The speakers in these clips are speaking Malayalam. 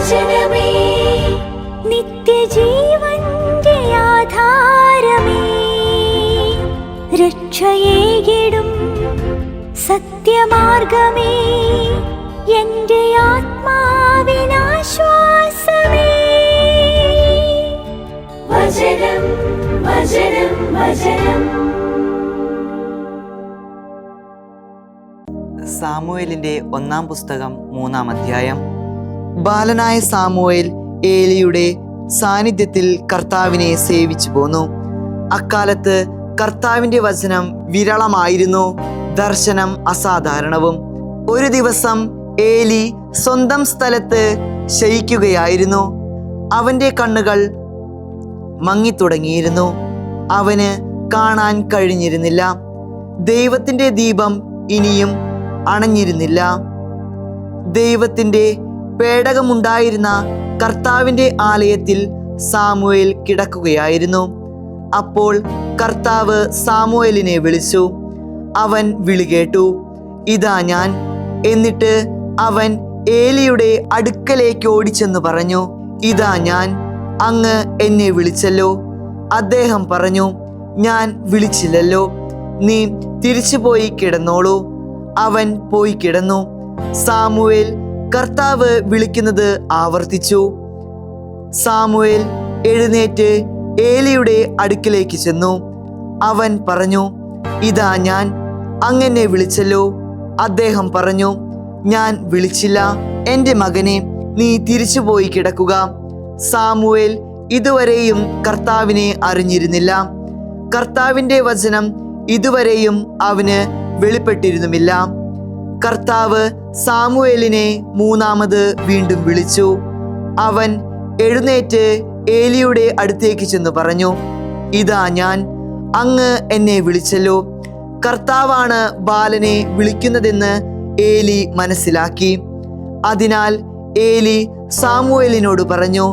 വചനമേ നിത്യജീവന്റെ ആധാരമേ, രക്ഷയേകിടും സത്യമാർഗമേ, എന്റെ ആത്മാവിനാശ്വാസമേ. വചനം വചനം വചനം. സാമുവേലിന്റെ 1-ാം പുസ്തകം 3-ാം അധ്യായം. ബാലനായ സാമുവേൽ ഏലിയുടെ സാന്നിധ്യത്തിൽ കർത്താവിനെ സേവിച്ചു പോന്നു. അക്കാലത്ത് കർത്താവിന്റെ വചനം വിരളമായിരുന്നു, ദർശനം അസാധാരണവും. ഒരു ദിവസം ഏലി സ്വന്തം സ്ഥലത്ത് ശയിക്കുകയായിരുന്നു. അവന്റെ കണ്ണുകൾ മങ്ങിത്തുടങ്ങിയിരുന്നു. അവന് കാണാൻ കഴിഞ്ഞിരുന്നില്ല. ദൈവത്തിന്റെ ദീപം ഇനിയും അണഞ്ഞിരുന്നില്ല. ദൈവത്തിന്റെ പേടകമുണ്ടായിരുന്ന കർത്താവിന്റെ ആലയത്തിൽ സാമുവേൽ കിടക്കുകയായിരുന്നു. അപ്പോൾ കർത്താവ് സാമുവേലിനെ വിളിച്ചു. അവൻ വിളി കേട്ടു, ഇതാ ഞാൻ. എന്നിട്ട് അവൻ ഏലിയുടെ അടുക്കലേക്ക് ഓടിച്ചെന്ന് പറഞ്ഞു, ഇതാ ഞാൻ, അങ്ങ് എന്നെ വിളിച്ചല്ലോ. അദ്ദേഹം പറഞ്ഞു, ഞാൻ വിളിച്ചില്ലല്ലോ, നീ തിരിച്ചു പോയി കിടന്നോളൂ. അവൻ പോയി കിടന്നു. സാമുവേൽ കർത്താവ് വിളിക്കുന്നത് ആവർത്തിച്ചു. സാമുവേൽ എഴുന്നേറ്റ് ഏലിയുടെ അടുക്കിലേക്ക് ചെന്നു. അവൻ പറഞ്ഞു, ഇതാ ഞാൻ, അങ്ങനെ വിളിച്ചല്ലോ. അദ്ദേഹം പറഞ്ഞു, ഞാൻ വിളിച്ചില്ല. എൻ്റെ മകനെ, നീ തിരിച്ചുപോയി കിടക്കുക. സാമുവേൽ ഇതുവരെയും കർത്താവിനെ അറിഞ്ഞിരുന്നില്ല. കർത്താവിൻ്റെ വചനം ഇതുവരെയും അവന് വെളിപ്പെട്ടിരുന്നുമില്ല. കർത്താവ് സാമുവേലിനെ 3-ാമത് വീണ്ടും വിളിച്ചു. അവൻ എഴുന്നേറ്റ് ഏലിയുടെ അടുത്തേക്ക് ചെന്ന് പറഞ്ഞു, ഇതാ ഞാൻ, അങ്ങ് എന്നെ വിളിച്ചല്ലോ. കർത്താവാണ് ബാലനെ വിളിക്കുന്നതെന്ന് ഏലി മനസ്സിലാക്കി. അതിനാൽ ഏലി സാമുവേലിനോട് പറഞ്ഞു,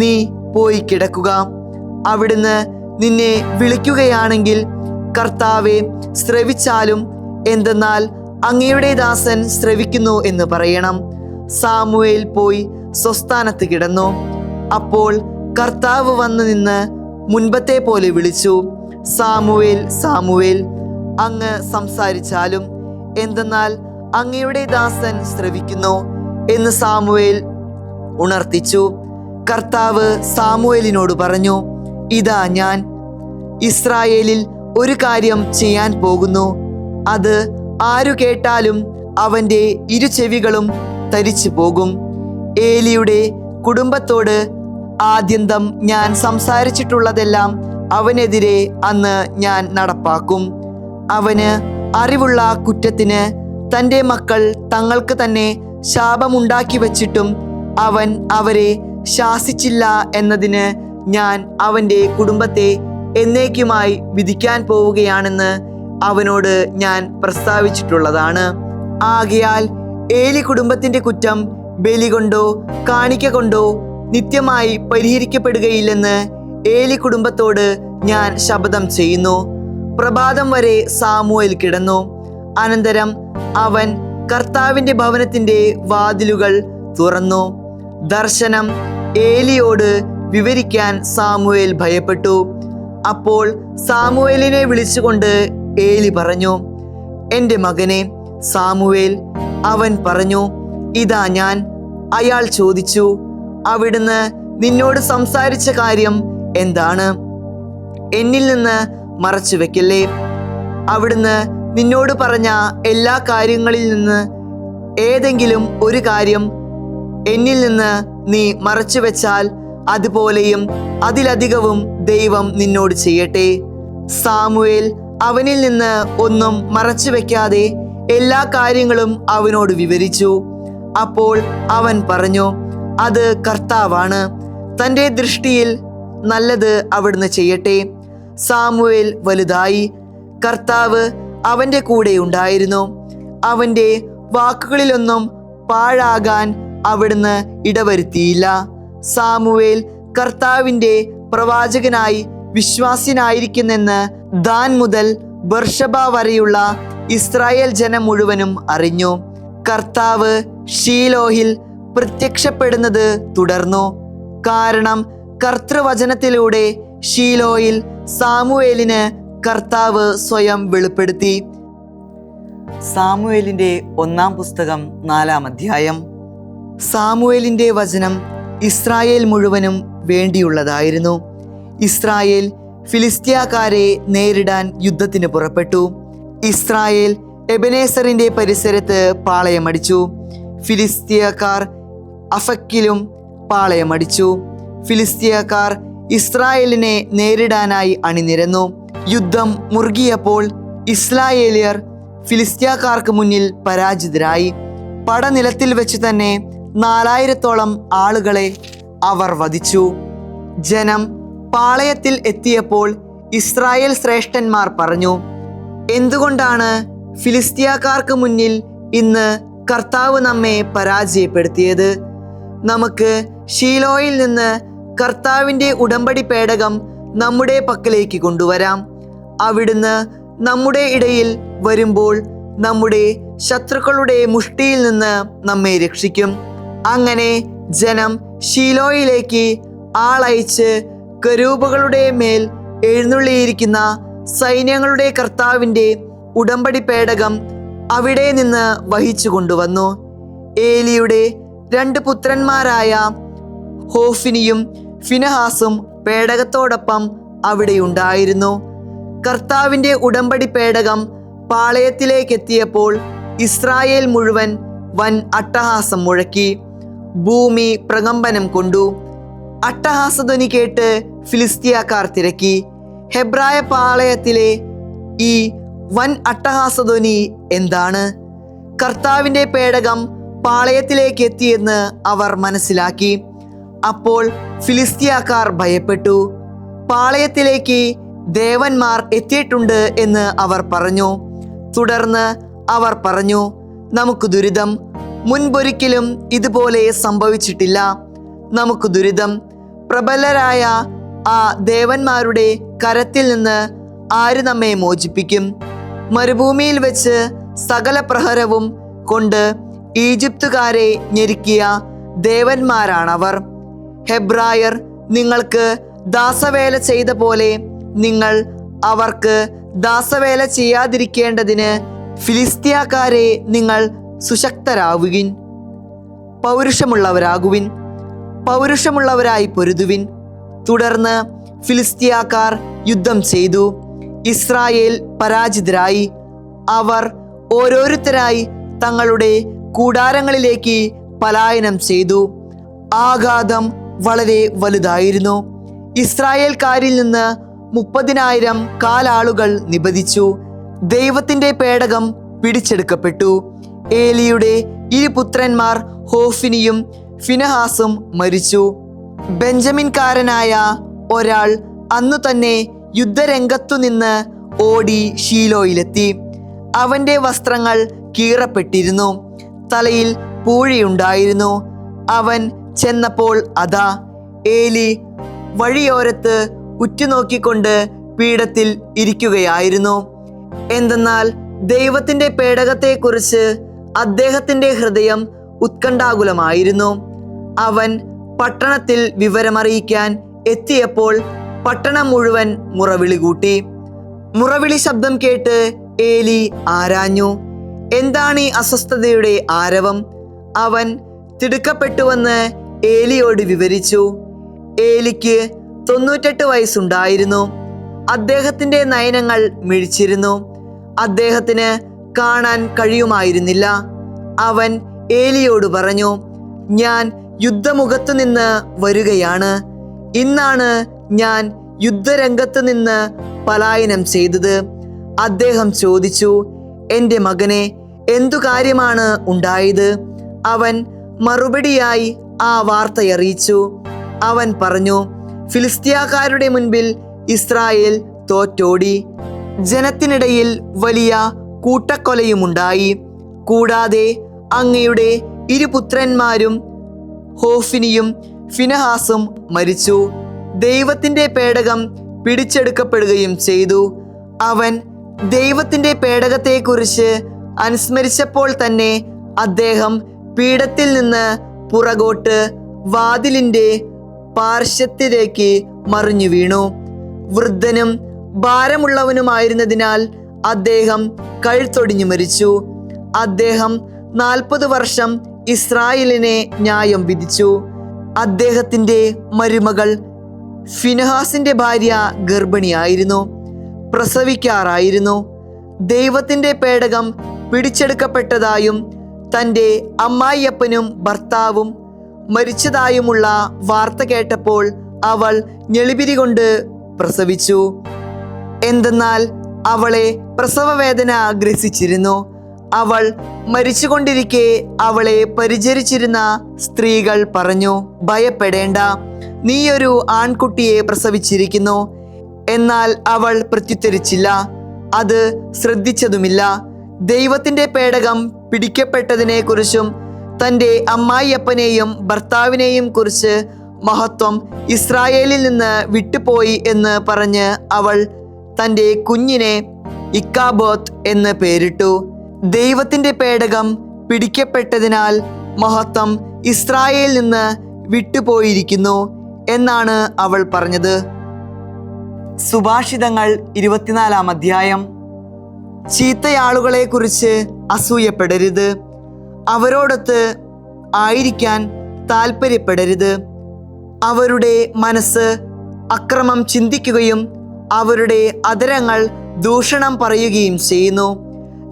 നീ പോയി കിടക്കുക. അവിടുന്ന് നിന്നെ വിളിക്കുകയാണെങ്കിൽ കർത്താവെ ശ്രവിച്ചാലും, എന്തെന്നാൽ അങ്ങയുടെ ദാസൻ ശ്രവിക്കുന്നു എന്ന് പറയണം. സാമുവേൽ പോയി സ്വസ്ഥാനത്ത് കിടന്നു. അപ്പോൾ കർത്താവ് വന്നു നിന്ന് മുൻപത്തെ പോലെ വിളിച്ചു, സാമുവേൽ, സാമുവേൽ. അങ്ങ് സംസാരിച്ചാലും, എന്തെന്നാൽ അങ്ങയുടെ ദാസൻ ശ്രവിക്കുന്നു എന്ന് സാമുവേൽ ഉണർത്തിച്ചു. കർത്താവ് സാമുവേലിനോട് പറഞ്ഞു, ഇതാ ഞാൻ ഇസ്രായേലിൽ ഒരു കാര്യം ചെയ്യാൻ പോകുന്നു. അത് ആരു കേട്ടാലും അവൻ്റെ ഇരുചെവികളും തരിച്ചു പോകും. ഏലിയുടെ കുടുംബത്തോട് ആദ്യന്തം ഞാൻ സംസാരിച്ചിട്ടുള്ളതെല്ലാം അവനെതിരെ അന്ന് ഞാൻ നടപ്പാക്കും. അവന് അറിവുള്ള കുറ്റത്തിന് തൻ്റെ മക്കൾ തങ്ങൾക്ക് തന്നെ ശാപമുണ്ടാക്കി വച്ചിട്ടും അവൻ അവരെ ശാസിച്ചില്ല എന്നതിന് ഞാൻ അവൻ്റെ കുടുംബത്തെ എന്നേക്കുമായി വിധിക്കാൻ പോവുകയാണെന്ന് അവനോട് ഞാൻ പ്രസ്താവിച്ചിട്ടുള്ളതാണ്. ആകയാൽ ഏലി കുടുംബത്തിന്റെ കുറ്റം ബലി കൊണ്ടോ കാണിക്ക കൊണ്ടോ നിത്യമായി പരിഹരിക്കപ്പെടുകയില്ലെന്ന് ഏലി കുടുംബത്തോട് ഞാൻ ശപഥം ചെയ്യുന്നു. പ്രഭാതം വരെ സാമുവേൽ കിടന്നു. അനന്തരം അവൻ കർത്താവിന്റെ ഭവനത്തിന്റെ വാതിലുകൾ തുറന്നു. ദർശനം ഏലിയോട് വിവരിക്കാൻ സാമുവേൽ ഭയപ്പെട്ടു. അപ്പോൾ സാമുവേലിനെ വിളിച്ചുകൊണ്ട് ഏലി പറഞ്ഞു, എൻ്റെ മകനെ സാമുവേൽ. അവൻ പറഞ്ഞു, ഇതാ ഞാൻ. അയാൾ ചോദിച്ചു, അവിടുന്ന് നിന്നോട് സംസാരിച്ച കാര്യം എന്താണ്? എന്നിൽ നിന്ന് മറച്ചു വെക്കല്ലേ. അവിടുന്ന് നിന്നോട് പറഞ്ഞ എല്ലാ കാര്യങ്ങളിൽ നിന്ന് ഏതെങ്കിലും ഒരു കാര്യം എന്നിൽ നിന്ന് നീ മറച്ചു വെച്ചാൽ അതുപോലെയും അതിലധികവും ദൈവം നിന്നോട് ചെയ്യട്ടെ. സാമുവേൽ അവനിൽ നിന്ന് ഒന്നും മറച്ചു വെക്കാതെ എല്ലാ കാര്യങ്ങളും അവനോട് വിവരിച്ചു. അപ്പോൾ അവൻ പറഞ്ഞു, അത് കർത്താവാണ്, തൻ്റെ ദൃഷ്ടിയിൽ നല്ലത് അവിടുന്ന് ചെയ്യട്ടെ. സാമുവേൽ വലുതായി. കർത്താവ് അവൻ്റെ കൂടെ ഉണ്ടായിരുന്നു. അവൻ്റെ വാക്കുകളിലൊന്നും പാഴാകാൻ അവിടുന്ന് ഇടവരുത്തിയില്ല. സാമുവേൽ കർത്താവിൻ്റെ പ്രവാചകനായി വിശ്വാസ്യനായിരിക്കുന്നെന്ന് ദാൻ മുതൽ ബർഷബ വരെയുള്ള ഇസ്രായേൽ ജനം മുഴുവനും അറിഞ്ഞു. കർത്താവ് ഷീലോഹിൽ പ്രത്യക്ഷപ്പെടുന്നത് തുടർന്നു. കാരണം കർത്തൃവചനത്തിലൂടെ ശീലോയിൽ സാമുവേലിന് കർത്താവ് സ്വയം വെളിപ്പെടുത്തി. സാമുവേലിന്റെ 1-ാം പുസ്തകം 4-ാം അധ്യായം. സാമുവേലിന്റെ വചനം ഇസ്രായേൽ മുഴുവനും വേണ്ടിയുള്ളതായിരുന്നു. ഇസ്രായേൽ ഫിലിസ്ത്യാക്കാരെ നേരിടാൻ യുദ്ധത്തിന് പുറപ്പെട്ടു. ഇസ്രായേൽ എബനേസറിന്റെ പരിസരത്ത് പാളയമടിച്ചു. ഫിലിസ്തീയക്കാർ അഫക്കിലും പാളയമടിച്ചു. ഫിലിസ്തീയക്കാർ ഇസ്രായേലിനെ നേരിടാനായി അണിനിരന്നു. യുദ്ധം മുറുകിയപ്പോൾ ഇസ്രായേലിയർ ഫിലിസ്തീയക്കാർക്ക് മുന്നിൽ പരാജിതരായി. പടനിലത്തിൽ വെച്ച് തന്നെ 4000-ഓളം ആളുകളെ അവർ വധിച്ചു. ജനം പാളയത്തിൽ എത്തിയപ്പോൾ ഇസ്രായേൽ ശ്രേഷ്ഠന്മാർ പറഞ്ഞു, എന്തുകൊണ്ടാണ് ഫിലിസ്തീയക്കാർക്ക് മുന്നിൽ ഇന്ന് കർത്താവ് നമ്മെ പരാജയപ്പെടുത്തിയത്? നമുക്ക് ശീലോയിൽ നിന്ന് കർത്താവിൻ്റെ ഉടമ്പടി പേടകം നമ്മുടെ പക്കലേക്ക് കൊണ്ടുവരാം. അവിടുന്ന് നമ്മുടെ ഇടയിൽ വരുമ്പോൾ നമ്മുടെ ശത്രുക്കളുടെ മുഷ്ടിയിൽ നിന്ന് നമ്മെ രക്ഷിക്കും. അങ്ങനെ ജനം ശീലോയിലേക്ക് ആളയച്ച് കരൂബുകളുടെ മേൽ എഴുന്നള്ളിയിരിക്കുന്ന സൈന്യങ്ങളുടെ കർത്താവിൻ്റെ ഉടമ്പടി പേടകം അവിടെ നിന്ന് വഹിച്ചു കൊണ്ടുവന്നു. ഏലിയുടെ 2 പുത്രന്മാരായ ഹോഫിനിയും ഫിനഹാസും പേടകത്തോടൊപ്പം അവിടെയുണ്ടായിരുന്നു. കർത്താവിൻ്റെ ഉടമ്പടി പേടകം പാളയത്തിലേക്കെത്തിയപ്പോൾ ഇസ്രായേൽ മുഴുവൻ വൻ അട്ടഹാസം മുഴക്കി. ഭൂമി പ്രകമ്പനം കൊണ്ടു. അട്ടഹാസധ്വനി കേട്ട് ഫിലിസ്തീയക്കാർ തിരക്കി. ഹെബ്രായ പാളയത്തിലെ ഈ വൻ അട്ടഹാസധ്വനി എന്താണ്? കർത്താവിൻ്റെ പേടകം പാളയത്തിലേക്ക് എത്തിയെന്ന് അവർ മനസ്സിലാക്കി. അപ്പോൾ ഫിലിസ്തീയക്കാർ ഭയപ്പെട്ടു. പാളയത്തിലേക്ക് ദേവന്മാർ എത്തിയിട്ടുണ്ട് എന്ന് അവർ പറഞ്ഞു. തുടർന്ന് അവർ പറഞ്ഞു, നമുക്ക് ദുരിതം. മുൻപൊരിക്കലും ഇതുപോലെ സംഭവിച്ചിട്ടില്ല. നമുക്ക് ദുരിതം. പ്രബലരായ ആ ദേവന്മാരുടെ കരത്തിൽ നിന്ന് ആര് നമ്മെ മോചിപ്പിക്കും? മരുഭൂമിയിൽ വെച്ച് സകല പ്രഹരവും കൊണ്ട് ഈജിപ്തുകാരെ ഞെരുക്കിയ ദേവന്മാരാണവർ. ഹെബ്രായർ നിങ്ങൾക്ക് ദാസവേല ചെയ്ത പോലെ നിങ്ങൾ അവർക്ക് ദാസവേല ചെയ്യാതിരിക്കേണ്ടതിന് ഫിലിസ്തീയക്കാരെ നിങ്ങൾ സുശക്തരാവുവിൻ. പൗരുഷമുള്ളവരാകുവിൻ. പൗരുഷമുള്ളവരായി പൊരുതുവിൻ. തുടർന്ന് ഫിലിസ്തീയക്കാർ യുദ്ധം ചെയ്തു. ഇസ്രായേൽ പരാജിതരായി. അവർ ഓരോരുത്തരായി തങ്ങളുടെ കൂടാരങ്ങളിലേക്ക് പലായനം ചെയ്തു. ആഘാതം വളരെ വലുതായിരുന്നു. ഇസ്രായേൽക്കാരിൽ നിന്ന് 30,000 കാലാളുകൾ നിബദിച്ചു. ദൈവത്തിന്റെ പേടകം പിടിച്ചെടുക്കപ്പെട്ടു. ഏലിയുടെ 2 പുത്രന്മാർ ഹോഫിനിയും ഫിനഹാസും മരിച്ചു. ബെഞ്ചമിൻകാരനായ ഒരാൾ അന്നു തന്നെ യുദ്ധരംഗത്തു നിന്ന് ഓടി ശീലോയിലെത്തി. അവന്റെ വസ്ത്രങ്ങൾ കീറപ്പെട്ടിരുന്നു. തലയിൽ പൂഴിയുണ്ടായിരുന്നു. അവൻ ചെന്നപ്പോൾ അതാ ഏലി വഴിയോരത്ത് ഉറ്റുനോക്കിക്കൊണ്ട് പീഠത്തിൽ ഇരിക്കുകയായിരുന്നു. എന്തെന്നാൽ ദൈവത്തിന്റെ പേടകത്തെക്കുറിച്ച് അദ്ദേഹത്തിന്റെ ഹൃദയം ഉത്കണ്ഠാകുലമായിരുന്നു. അവൻ പട്ടണത്തിൽ വിവരമറിയിക്കാൻ എത്തിയപ്പോൾ പട്ടണം മുഴുവൻ മുറവിളി കൂട്ടി. മുറവിളി ശബ്ദം കേട്ട് ഏലി ആരാഞ്ഞു, എന്താണ് ഈ അസ്വസ്ഥതയുടെ ആരവം? അവൻ തിടുക്കപ്പെട്ടുവെന്ന് ഏലിയോട് വിവരിച്ചു. ഏലിക്ക് 98 വയസ്സുണ്ടായിരുന്നു. അദ്ദേഹത്തിന്റെ നയനങ്ങൾ മിഴിച്ചിരുന്നു. അദ്ദേഹത്തിന് കാണാൻ കഴിയുമായിരുന്നില്ല. അവൻ ഏലിയോട് പറഞ്ഞു, ഞാൻ യുദ്ധമുഖത്തു നിന്ന് വരികയാണ്. ഇന്നാണ് ഞാൻ യുദ്ധരംഗത്ത് നിന്ന് പലായനം ചെയ്തത്. അദ്ദേഹം ചോദിച്ചു, എൻ്റെ മകനെ, എന്തു കാര്യമാണ് ഉണ്ടായത്? അവൻ മറുപടിയായി ആ വാർത്തയറിയിച്ചു. അവൻ പറഞ്ഞു, ഫിലിസ്തീയക്കാരുടെ മുൻപിൽ ഇസ്രായേൽ തോറ്റോടി. ജനത്തിനിടയിൽ വലിയ കൂട്ടക്കൊലയുമുണ്ടായി. കൂടാതെ അങ്ങയുടെ 2 പുത്രന്മാരും ഹോഫിനിയും ഫിനഹാസും മരിച്ചു. ദൈവത്തിന്റെ പേടകം പിടിച്ചെടുക്കപ്പെടുകയും ചെയ്തു. അവൻ ദൈവത്തിന്റെ പേടകത്തെക്കുറിച്ച് അനുസ്മരിച്ചപ്പോൾ തന്നെ അദ്ദേഹം പീഠത്തിൽ നിന്ന് പുറകോട്ട് വാതിലിന്റെ പാർശ്വത്തിലേക്ക് മറിഞ്ഞു വീണു. വൃദ്ധനും ഭാരമുള്ളവനുമായിരുന്നതിനാൽ അദ്ദേഹം കഴുത്തൊടിഞ്ഞു മരിച്ചു. അദ്ദേഹം 40 വർഷം ഇസ്രായേലിനെ ന്യായം വിധിച്ചു. അദ്ദേഹത്തിന്റെ മരുമകൾ ഫിനെഹാസിന്റെ ഭാര്യ ഗർഭിണിയായിരുന്നു, പ്രസവിക്കാറായിരുന്നു. ദൈവത്തിന്റെ പേടകം പിടിച്ചെടുക്കപ്പെട്ടതായും തൻ്റെ അമ്മായിയപ്പനും ഭർത്താവും മരിച്ചതായുമുള്ള വാർത്ത കേട്ടപ്പോൾ അവൾ ഞെളിപിരി കൊണ്ട് പ്രസവിച്ചു. എന്തെന്നാൽ അവളെ പ്രസവവേദന ഗ്രസിച്ചിരുന്നു. അവൾ മരിച്ചുകൊണ്ടിരിക്കെ അവളെ പരിചരിച്ചിരുന്ന സ്ത്രീകൾ പറഞ്ഞു, ഭയപ്പെടേണ്ട, നീയൊരു ആൺകുട്ടിയെ പ്രസവിച്ചിരിക്കുന്നു. എന്നാൽ അവൾ പ്രത്യുത്തരിച്ചില്ല, അത് ശ്രദ്ധിച്ചതുമില്ല. ദൈവത്തിന്റെ പേടകം പിടിക്കപ്പെട്ടതിനെ കുറിച്ചും തൻ്റെ അമ്മായിയപ്പനെയും ഭർത്താവിനെയും കുറിച്ച് മഹത്വം ഇസ്രായേലിൽ നിന്ന് വിട്ടുപോയി എന്ന് പറഞ്ഞ് അവൾ തൻ്റെ കുഞ്ഞിനെ ഇക്കാബോത്ത് എന്ന് പേരിട്ടു. ദൈവത്തിന്റെ പേടകം പിടിക്കപ്പെട്ടതിനാൽ മഹത്വം ഇസ്രായേലിൽ നിന്ന് വിട്ടുപോയിരിക്കുന്നു എന്നാണ് അവൾ പറഞ്ഞത്. സുഭാഷിതങ്ങൾ 24-ാം അധ്യായം. ചീത്തയാളുകളെ കുറിച്ച് അസൂയപ്പെടരുത്, അവരോടൊത്ത് ആയിരിക്കാൻ താല്പര്യപ്പെടരുത്. അവരുടെ മനസ്സ് അക്രമം ചിന്തിക്കുകയും അവരുടെ അധരങ്ങൾ ദൂഷണം പറയുകയും ചെയ്യുന്നു.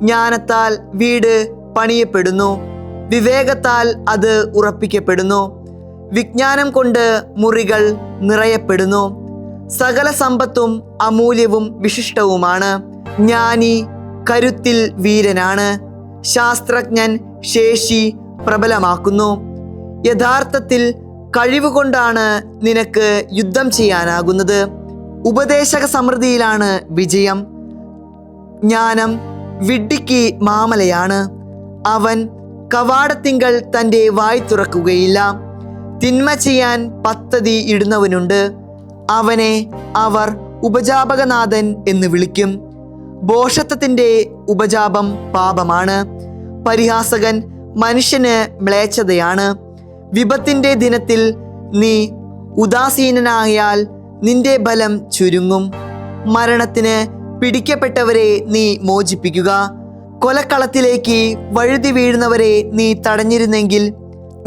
ജ്ഞാനത്താൽ വീട് പണിയപ്പെടുന്നു, വിവേകത്താൽ അത് ഉറപ്പിക്കപ്പെടുന്നു. വിജ്ഞാനം കൊണ്ട് മുറികൾ നിറയപ്പെടുന്നു. സകല സമ്പത്തും അമൂല്യവും വിശിഷ്ടവുമാണ്. ജ്ഞാനി കരുത്തിൽ വീരനാണ്, ശാസ്ത്രജ്ഞൻ ശേഷി പ്രബലമാക്കുന്നു. യഥാർത്ഥത്തിൽ കഴിവുകൊണ്ടാണ് നിനക്ക് യുദ്ധം ചെയ്യാനാകുന്നത്. ഉപദേശക സമൃദ്ധിയിലാണ് വിജയം. ജ്ഞാനം വിഡ്ഢിക്ക് മാമലയാണ്, അവൻ കവാടത്തിങ്കൽ തൻ്റെ വായ് തുറക്കുകയില്ല. തിന്മ ചെയ്യാൻ പദ്ധതി ഇടുന്നവനുണ്ട്, അവനെ അവർ ഉപജാപകനാഥൻ എന്ന് വിളിക്കും. ഭോഷത്വത്തിൻ്റെ ഉപജാപം പാപമാണ്, പരിഹാസകൻ മനുഷ്യന് മ്ലേച്ഛതയാണ്. വിപത്തിന്റെ ദിനത്തിൽ നീ ഉദാസീനനായാൽ നിന്റെ ബലം ചുരുങ്ങും. മരണത്തിന് പിടിക്കപ്പെട്ടവരെ നീ മോചിപ്പിക്കുക. കൊലക്കളത്തിലേക്ക് വഴുതി വീഴുന്നവരെ നീ തടഞ്ഞിരുന്നെങ്കിൽ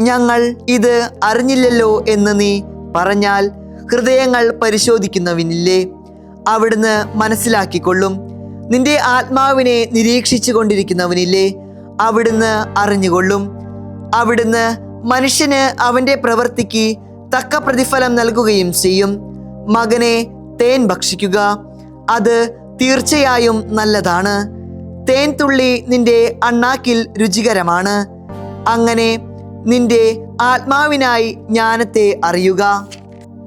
ഞങ്ങൾ ഇത് അറിഞ്ഞില്ലല്ലോ എന്ന് നീ പറഞ്ഞാൽ ഹൃദയങ്ങൾ പരിശോധിക്കുന്നവനില്ലേ, അവിടുന്ന് മനസ്സിലാക്കിക്കൊള്ളും. നിന്റെ ആത്മാവിനെ നിരീക്ഷിച്ചു കൊണ്ടിരിക്കുന്നവനില്ലേ, അവിടുന്ന് അറിഞ്ഞുകൊള്ളും. അവിടുന്ന് മനുഷ്യന് അവൻ്റെ പ്രവൃത്തിക്ക് തക്ക പ്രതിഫലം നൽകുകയും ചെയ്യും. മകനെ, തേൻ ഭക്ഷിക്കുക, അത് തീർച്ചയായും നല്ലതാണ്. തേൻ തുള്ളി നിന്റെ അണ്ണാക്കിൽ രുചികരമാണ്. അങ്ങനെ നിന്റെ ആത്മാവിനായി ജ്ഞാനത്തെ അറിയുക.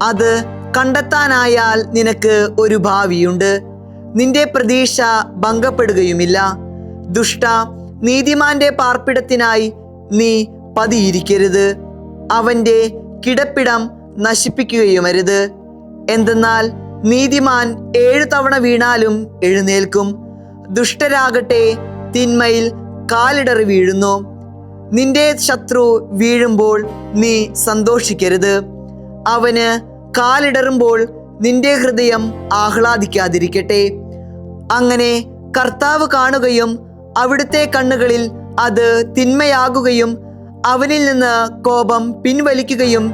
അത് കണ്ടെത്താനായാൽ നിനക്ക് ഒരു ഭാവിയുണ്ട്, നിന്റെ പ്രതീക്ഷ ഭംഗപ്പെടുകയുമില്ല. ദുഷ്ട, നീതിമാന്റെ പാർപ്പിടത്തിനായി നീ പതിയിരിക്കരുത്, അവൻ്റെ കിടപ്പിടം നശിപ്പിക്കുകയുമരുത്. എന്തെന്നാൽ നീതിമാൻ 7 തവണ വീണാലും എഴുന്നേൽക്കും, ദുഷ്ടരാകട്ടെ തിന്മയിൽ കാലിടറി വീഴുന്നു. നിന്റെ ശത്രു വീഴുമ്പോൾ നീ സന്തോഷിക്കരുത്, അവന് കാലിടറുമ്പോൾ നിന്റെ ഹൃദയം ആഹ്ലാദിക്കാതിരിക്കട്ടെ. അങ്ങനെ കർത്താവ് കാണുകയും അവിടുത്തെ കണ്ണുകളിൽ അത് തിന്മയാകുകയും അവനിൽ നിന്ന് കോപം പിൻവലിക്കുകയും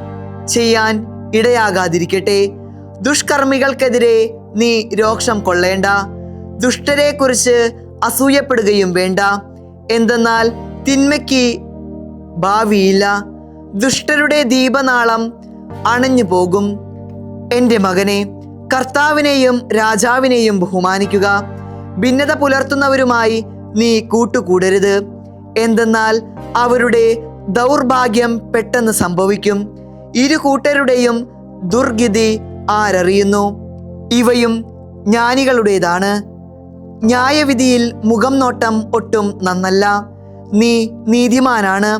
ചെയ്യാൻ ഇടയാകാതിരിക്കട്ടെ. ദുഷ്കർമ്മികൾക്കെതിരെ നീ രോക്ഷം കൊള്ളേണ്ട, ദുഷ്ടരെ കുറിച്ച് അസൂയപ്പെടുകയും വേണ്ട. എന്തെന്നാൽ തിന്മയ്ക്ക് ഭാവിയില്ല, ദുഷ്ടരുടെ ദീപനാളം അണഞ്ഞു പോകും. എൻ്റെ മകനെ, കർത്താവിനെയും രാജാവിനെയും ബഹുമാനിക്കുക. ഭിന്നത പുലർത്തുന്നവരുമായി നീ കൂട്ടുകൂടരുത്, എന്തെന്നാൽ അവരുടെ ദൗർഭാഗ്യം പെട്ടെന്ന് സംഭവിക്കും. ഇരു കൂട്ടരുടെയും ദുർഗതി ആരറിയുന്നു? ഇവയും ജ്ഞാനികളുടേതാണ്. ന്യായവിധിയിൽ മുഖം നോട്ടം ഒട്ടും നന്നല്ല. നീ നീതിമാനാണ്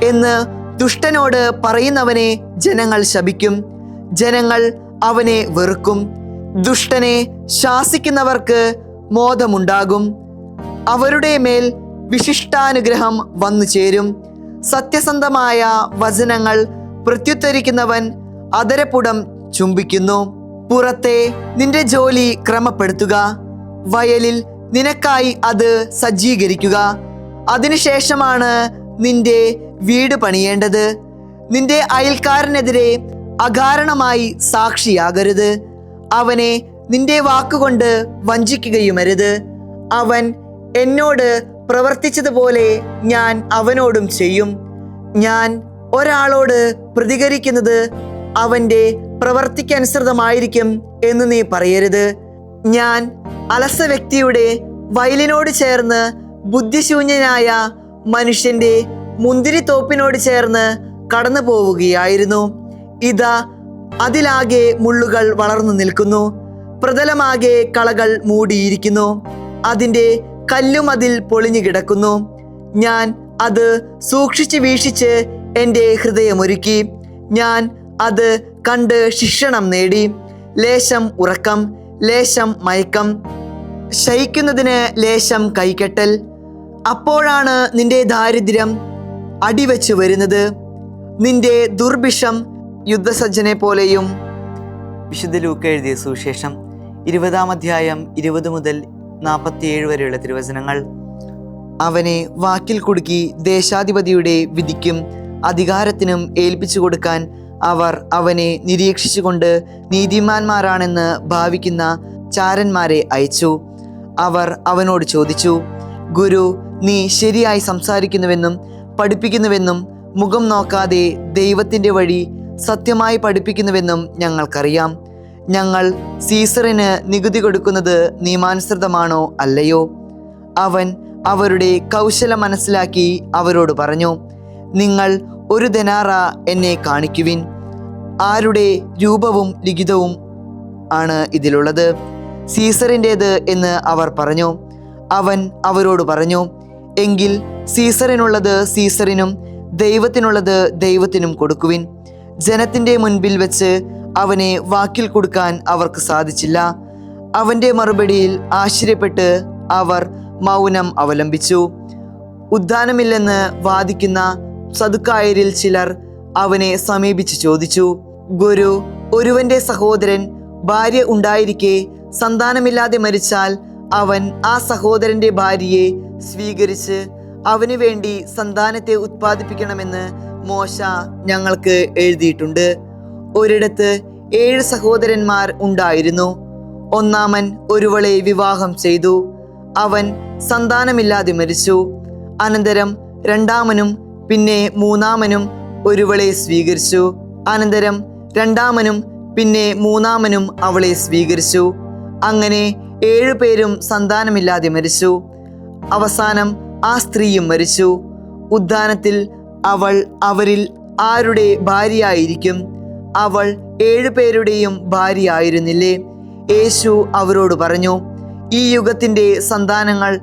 എന്ന് ദുഷ്ടനോട് പറയുന്നവനെ ജനങ്ങൾ ശപിക്കും, ജനങ്ങൾ അവനെ വെറുക്കും. ദുഷ്ടനെ ശാസിക്കുന്നവർക്ക് മോദമുണ്ടാകും, അവരുടെ മേൽ വിശിഷ്ടാനുഗ്രഹം വന്നു ചേരും. സത്യസന്ധമായ വചനങ്ങൾ പ്രത്യുത്തരിക്കുന്നവൻ അധരപുടം ചുംബിക്കുന്നു. പുറത്തെ നിന്റെ ജോലി ക്രമപ്പെടുത്തുക, വയലിൽ നിനക്കായി അത് സജ്ജീകരിക്കുക. അതിനുശേഷമാണ് നിന്റെ വീട് പണിയേണ്ടത്. നിന്റെ അയൽക്കാരനെതിരെ അകാരണമായി സാക്ഷിയാകരുത്. അവനെ നിന്റെ വാക്കുകൊണ്ട് വഞ്ചിക്കുകയുമരുത്. അവൻ എന്നോട് പ്രവർത്തിച്ചതുപോലെ ഞാൻ അവനോടും ചെയ്യും. ഞാൻ ഒരാളോട് പ്രതികരിക്കുന്നത് അവൻ്റെ പ്രവർത്തിക്കനുസൃതമായിരിക്കും എന്ന് നീ പറയരുത്. ഞാൻ അലസ വ്യക്തിയുടെ വയലിനോട് ചേർന്ന് ബുദ്ധിശൂന്യനായ മനുഷ്യന്റെ മുന്തിരിത്തോപ്പിനോട് ചേർന്ന് കടന്നു പോവുകയായിരുന്നു. ഇതാ, അതിലാകെ മുള്ളുകൾ വളർന്നു നിൽക്കുന്നു, പ്രതലമാകെ കളകൾ മൂടിയിരിക്കുന്നു, അതിൻ്റെ കല്ലും അതിൽ പൊളിഞ്ഞു കിടക്കുന്നു. ഞാൻ അത് സൂക്ഷിച്ച് വീക്ഷിച്ച് എൻ്റെ ഹൃദയമൊരുക്കി. ഞാൻ അത് കണ്ട് ശിക്ഷണം നേടി. ലേശം ഉറക്കം, ലേശം മയക്കം, ശയിക്കുന്നതിന് ലേശം കൈകെട്ടൽ. അപ്പോഴാണ് നിന്റെ ദാരിദ്ര്യം അടിവെച്ചു വരുന്നത്, നിന്റെ ദുർഭിഷം യുദ്ധസജ്ജനെ പോലെയും. വിശുദ്ധ ലൂക്ക എഴുതിയ സുവിശേഷം 20-ാം അധ്യായം 20 മുതൽ 47 വരെയുള്ള തിരുവചനങ്ങൾ. അവനെ വാക്കിൽ കുടുക്കി ദേശാധിപതിയുടെ വിധിക്കും അധികാരത്തിനും ഏൽപ്പിച്ചു കൊടുക്കാൻ അവർ അവനെ നിരീക്ഷിച്ചുകൊണ്ട് നീതിമാന്മാരാണെന്ന് ഭാവിക്കുന്ന ചാരന്മാരെ അയച്ചു. അവർ അവനോട് ചോദിച്ചു, ഗുരു, നീ ശരിയായി സംസാരിക്കുന്നുവെന്നും പഠിപ്പിക്കുന്നുവെന്നും മുഖം നോക്കാതെ ദൈവത്തിൻ്റെ വഴി സത്യമായി പഠിപ്പിക്കുന്നുവെന്നും ഞങ്ങൾക്കറിയാം. ഞങ്ങൾ സീസറിന് നികുതി കൊടുക്കുന്നത് നിയമാനുസൃതമാണോ അല്ലയോ? അവൻ അവരുടെ കൗശലം മനസ്സിലാക്കി അവരോട് പറഞ്ഞു, നിങ്ങൾ 1 ദനാറ എന്നെ കാണിക്കുവിൻ. ആരുടെ രൂപവും ലിഖിതവും ആണ് ഇതിലുള്ളത്? സീസറിൻ്റേത് എന്ന് അവർ പറഞ്ഞു. അവൻ അവരോട് പറഞ്ഞു, എങ്കിൽ സീസറിനുള്ളത് സീസറിനും ദൈവത്തിനുള്ളത് ദൈവത്തിനും കൊടുക്കുവിൻ. ജനത്തിൻ്റെ മുൻപിൽ വെച്ച് അവനെ വാക്കിൽ കൊടുക്കാൻ അവർക്ക് സാധിച്ചില്ല. അവൻ്റെ മറുപടിയിൽ ആശ്ചര്യപ്പെട്ട് അവർ മൗനം അവലംബിച്ചു. ഉദ്ധാനമില്ലെന്ന് വാദിക്കുന്ന സദുക്കായരിൽ ചിലർ അവനെ സമീപിച്ച് ചോദിച്ചു, ഗുരു, ഒരുവന്റെ സഹോദരൻ ഭാര്യ ഉണ്ടായിരിക്കെ സന്താനമില്ലാതെ മരിച്ചാൽ അവൻ ആ സഹോദരന്റെ ഭാര്യയെ സ്വീകരിച്ച് അവന് വേണ്ടി സന്താനത്തെ ഉത്പാദിപ്പിക്കണമെന്ന് മോശ ഞങ്ങൾക്ക് എഴുതിയിട്ടുണ്ട്. ഒരിടത്ത് 7 സഹോദരന്മാർ ഉണ്ടായിരുന്നു. ഒന്നാമൻ ഒരുവളെ വിവാഹം ചെയ്തു. അവൻ സന്താനമില്ലാതെ മരിച്ചു. അനന്തരം രണ്ടാമനും പിന്നെ മൂന്നാമനും ഒരുവളെ സ്വീകരിച്ചു. അനന്തരം രണ്ടാമനും പിന്നെ മൂന്നാമനും അവളെ സ്വീകരിച്ചു. അങ്ങനെ 7 പേരും സന്താനമില്ലാതെ മരിച്ചു. അവസാനം ആ സ്ത്രീയും മരിച്ചു. ഉദ്ധാനത്തിൽ അവൾ അവരിൽ ആരുടെ ഭാര്യയായിരിക്കും? അവൾ 7 പേരുടെയും ഭാര്യയായിരുന്നില്ലേ? യേശു അവരോട് പറഞ്ഞു, ഈ യുഗത്തിൻ്റെ സന്താനങ്ങൾ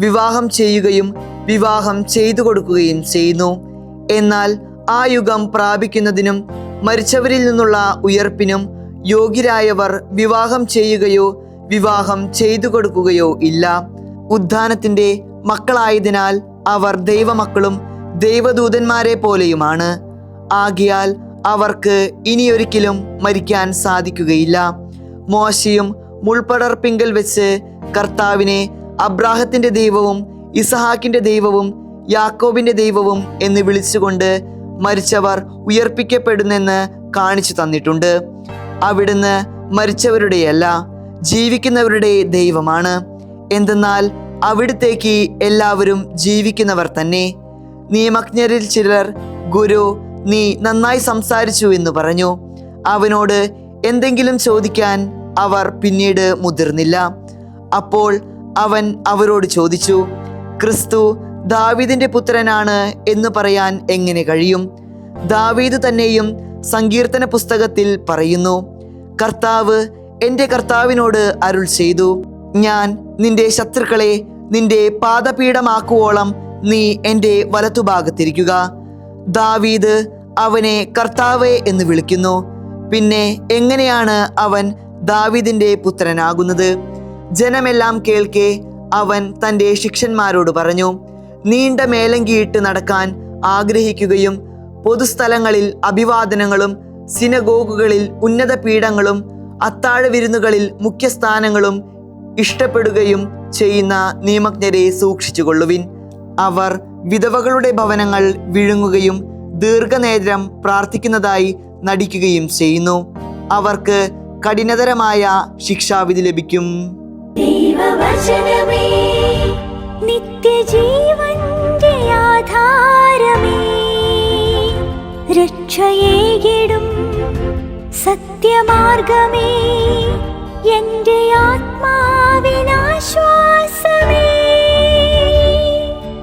വിവാഹം ചെയ്യുകയും വിവാഹം ചെയ്തു കൊടുക്കുകയും ചെയ്യുന്നു. എന്നാൽ ആ യുഗം പ്രാപിക്കുന്നതിനും മരിച്ചവരിൽ നിന്നുള്ള ഉയർപ്പിനും യോഗ്യരായവർ വിവാഹം ചെയ്യുകയോ വിവാഹം ചെയ്തു കൊടുക്കുകയോ ഇല്ല. ഉദ്ധാനത്തിൻ്റെ മക്കളായതിനാൽ അവർ ദൈവമക്കളും ദൈവദൂതന്മാരെ പോലെയുമാണ്. ആകയാൽ അവർക്ക് ഇനിയൊരിക്കലും മരിക്കാൻ സാധിക്കുകയില്ല. മോശയും മുൾപ്പടർപ്പിങ്കൽ വെച്ച് കർത്താവിനെ അബ്രാഹത്തിന്റെ ദൈവവും ഇസഹാക്കിന്റെ ദൈവവും യാക്കോബിന്റെ ദൈവവും എന്ന് വിളിച്ചുകൊണ്ട് മരിച്ചവർ ഉയർപ്പിക്കപ്പെടുന്നെന്ന് കാണിച്ചു തന്നിട്ടുണ്ട്. അവിടുന്ന് മരിച്ചവരുടെയല്ല, ജീവിക്കുന്നവരുടെ ദൈവമാണ്. എന്തെന്നാൽ അവിടുത്തേക്ക് എല്ലാവരും ജീവിക്കുന്നവർ തന്നെ. നിയമജ്ഞരിൽ ചിലർ, ഗുരു, നീ നന്നായി സംസാരിച്ചു എന്ന് പറഞ്ഞു. അവനോട് എന്തെങ്കിലും ചോദിക്കാൻ അവർ പിന്നീട് മുതിർന്നില്ല. അപ്പോൾ അവൻ അവരോട് ചോദിച്ചു, ക്രിസ്തു ദാവീദിന്റെ പുത്രനാണ് എന്ന് പറയാൻ എങ്ങനെ കഴിയും? ദാവീദ് തന്നെയും സങ്കീർത്തന പുസ്തകത്തിൽ പറയുന്നു, കർത്താവ് എൻ്റെ കർത്താവിനോട് അരുൾ ചെയ്തു, ഞാൻ നിന്റെ ശത്രുക്കളെ നിന്റെ പാദപീഠമാക്കുവോളം നീ എൻ്റെ വലത്തുഭാഗത്തിരിക്കുക. ദാവീദ് അവനെ കർത്താവേ എന്ന് വിളിക്കുന്നു. പിന്നെ എങ്ങനെയാണ് അവൻ ദാവീദിന്റെ പുത്രനാകുന്നത്? ജനമെല്ലാം കേൾക്കെ അവൻ തൻ്റെ ശിഷ്യന്മാരോട് പറഞ്ഞു, നീണ്ട മേലങ്കിയിട്ട് നടക്കാൻ ആഗ്രഹിക്കുകയും പൊതുസ്ഥലങ്ങളിൽ അഭിവാദനങ്ങളും സിനഗോഗുകളിൽ ഉന്നത പീഠങ്ങളും അത്താഴ വിരുന്നുകളിൽ മുഖ്യസ്ഥാനങ്ങളും ഇഷ്ടപ്പെടുകയും ചെയ്യുന്ന നിയമജ്ഞരെ സൂക്ഷിച്ചുകൊള്ളുവിൻ. അവർ വിധവകളുടെ ഭവനങ്ങൾ വിഴുങ്ങുകയും ദീർഘനേരം പ്രാർത്ഥിക്കുന്നതായി നടിക്കുകയും ചെയ്യുന്നു. അവർക്ക് കഠിനതരമായ ശിക്ഷാവിധി ലഭിക്കും. ദൈവവചനമേ, നിത്യജീവന്റെ ആധാരമേ, രക്ഷയേകിടും സത്യമാർഗമേ, എന്റെ ആത്മാവിനാശ്വാസം.